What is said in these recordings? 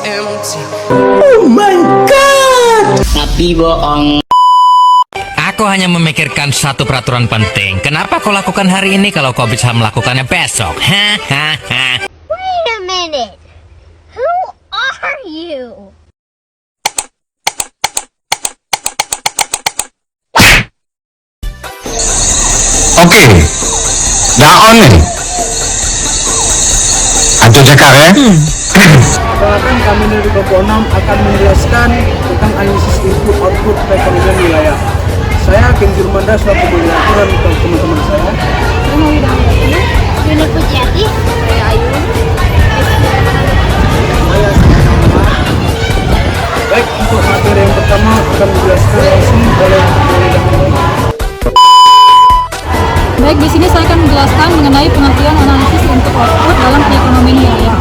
Oh my god. Tapi bohong. Aku hanya memikirkan satu peraturan penting. Kenapa kau lakukan hari ini kalau kau bisa melakukannya besok? Hahaha. Wait a minute. Who are you? Oke, daon nih. Aduh cekar ya. Perkenalkan, kami dari kelompok 6 akan menjelaskan tentang analisis input output perekonomian wilayah. Saya Kenji Rumanda selaku moderator untuk teman-teman saya. Yuni Pujiati. Saya Ayu. Baik, untuk materi yang pertama akan dijelaskan langsung oleh Baik, di sini saya akan menjelaskan mengenai pengertian analisis input output dalam perekonomian wilayah.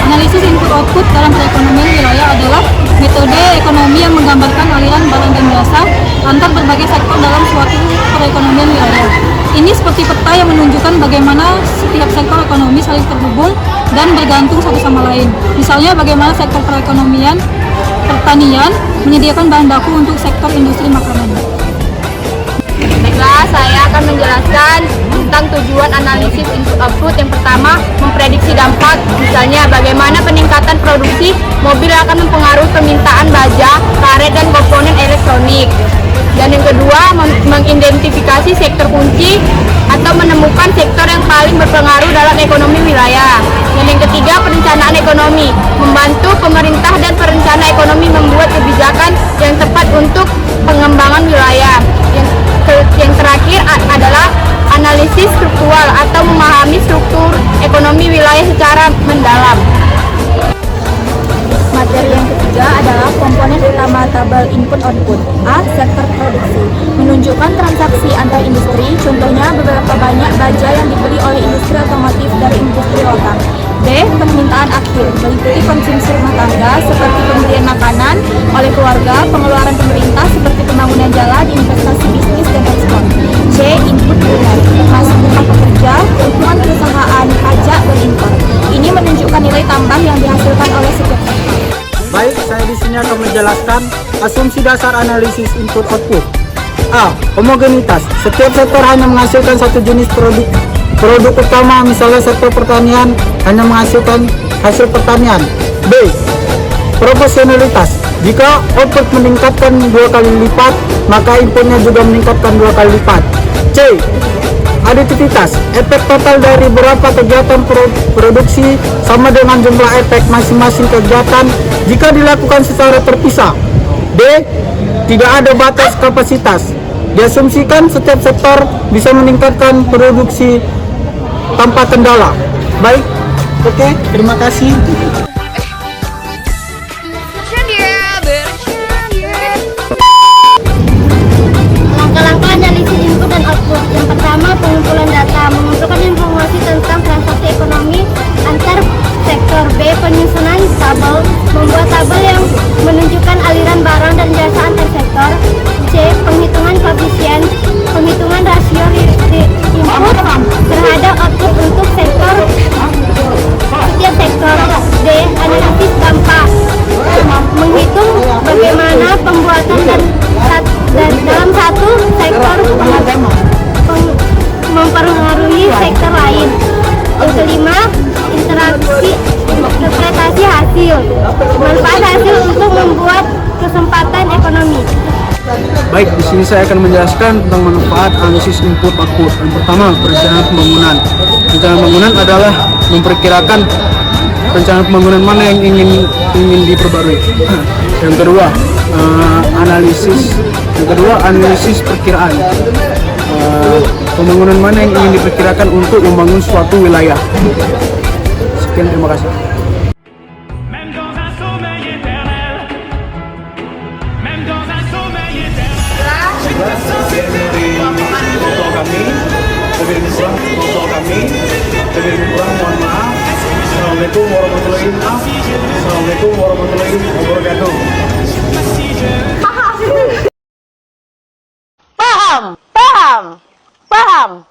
Analisis input output dalam perekonomian wilayah adalah metode ekonomi yang menggambarkan aliran barang dan jasa antar berbagai sektor dalam suatu perekonomian wilayah. Ini seperti peta yang menunjukkan bagaimana setiap sektor ekonomi saling terhubung dan bergantung satu sama lain. Misalnya bagaimana sektor perekonomian pertanian menyediakan bahan baku untuk sektor industri makanan. Baiklah, saya akan menjelaskan tentang tujuan analisis input output. Yang pertama, memprediksi dampak. Misalnya, bagaimana peningkatan produksi mobil akan mempengaruhi permintaan baja, karet, dan komponen elektronik. Dan yang kedua, mengidentifikasi sektor kunci atau menemukan sektor yang paling berpengaruh dalam ekonomi wilayah. Dan yang ketiga, perencanaan ekonomi, membantu pemerintah dan perencana ekonomi membuat kebijakan yang tepat untuk pengembangan wilayah. Yang terakhir adalah analisis struktural atau memahami struktur ekonomi wilayah secara mendalam. Materi yang ketiga adalah komponen utama tabel input-output. A. Sektor produksi, menunjukkan transaksi antar industri, contohnya beberapa banyak baja yang dibeli oleh industri otomotif dari industri lokal. B. Permintaan akhir, meliputi konsumsi rumah tangga seperti pembelian makanan oleh keluarga, pengeluaran pemerintah seperti pembangunan jalan, investasi bisnis, dan ekspor. C. Input primer, termasuk upah pekerja, keuntungan perusahaan, pajak, dan impor. Ini menunjukkan nilai tambah yang dihasilkan oleh setiap sektor. Baik, saya di sini akan menjelaskan asumsi dasar analisis input output. A. Homogenitas. Setiap sektor hanya menghasilkan satu jenis produk utama, misalnya sektor pertanian hanya menghasilkan hasil pertanian. B. Proporsionalitas. Jika output meningkatkan 2 kali lipat, maka inputnya juga meningkatkan 2 kali lipat. C. Aditivitas. Efek total dari beberapa kegiatan produksi sama dengan jumlah efek masing-masing kegiatan jika dilakukan secara terpisah. D. Tidak ada batas kapasitas. Diasumsikan setiap sektor bisa meningkatkan produksi tanpa kendala. Baik, oke, terima kasih. Langkah-langkah analisis input dan output. Yang pertama, pengumpulan data, mengumpulkan informasi tentang transaksi ekonomi antar sektor. B. Penyusunan tabel, membuat tabel yang menunjukkan aliran barang dan jasa antar sektor. C. Penghitungan koefisien, penghitungan rasio input terhadap output untuk sektor setiap sektor. D. Analisis dampak, menghitung bagaimana pembuatan dan dalam satu sektor mempengaruhi sektor lain. Yang kelima, interpretasi hasil, manfaat hasil untuk membuat kesempatan ekonomi. Baik, di sini saya akan menjelaskan tentang manfaat analisis input output. Yang pertama, perencanaan pembangunan. Perencanaan pembangunan adalah memperkirakan rencana pembangunan mana yang ingin diperbarui. Yang kedua, analisis perkiraan. Pembangunan mana yang ingin diperkirakan untuk membangun suatu wilayah. Sekian, terima kasih. Mohon maaf. Assalamualaikum warahmatullahi wabarakatuh. Paham?